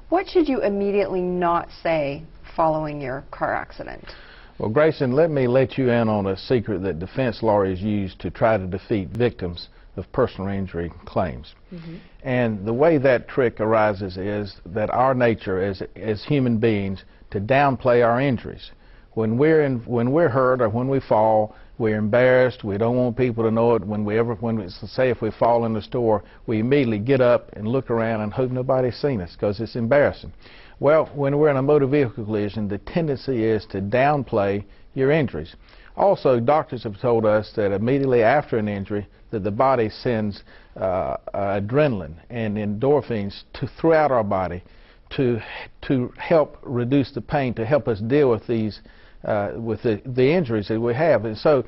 What should you immediately not say following your car accident? Well, Grayson, let me let you in on a secret that defense lawyers use to try to defeat victims of personal injury claims. And the way that trick arises is that our nature as human beings to downplay our injuries. When we're hurt or when we fall, we're embarrassed. We don't want people to know it. Say if we fall in the store, we immediately get up and look around and hope nobody's seen us because it's embarrassing. Well, when we're in a motor vehicle collision, the tendency is to downplay your injuries. Also, doctors have told us that immediately after an injury, that the body sends adrenaline and endorphins throughout our body to help reduce the pain, to help us deal with these the injuries that we have. And so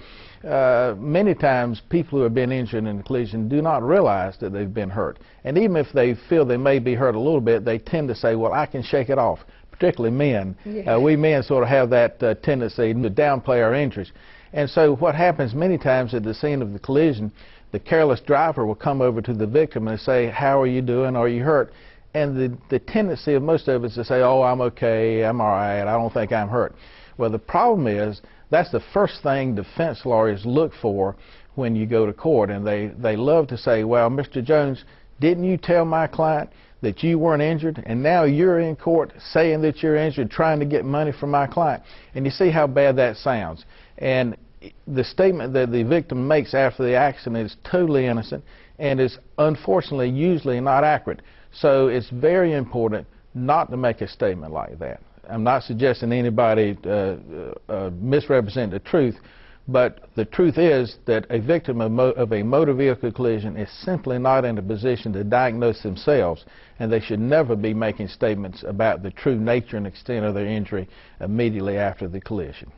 many times people who have been injured in a collision do not realize that they've been hurt. And even if they feel they may be hurt a little bit, they tend to say, well, I can shake it off. Particularly men. Yeah. We men sort of have that tendency to downplay our injuries. And so what happens many times at the scene of the collision, the careless driver will come over to the victim and say, how are you doing? Are you hurt? And the tendency of most of us is to say, oh, I'm okay, I'm all right, I don't think I'm hurt. Well, the problem is that's the first thing defense lawyers look for when you go to court, and they love to say, well, Mr. Jones, didn't you tell my client that you weren't injured, and now you're in court saying that you're injured, trying to get money from my client? And you see how bad that sounds. And the statement that the victim makes after the accident is totally innocent and is unfortunately usually not accurate. So it's very important not to make a statement like that. I'm not suggesting anybody misrepresent the truth, but the truth is that a victim of a motor vehicle collision is simply not in a position to diagnose themselves, and they should never be making statements about the true nature and extent of their injury immediately after the collision.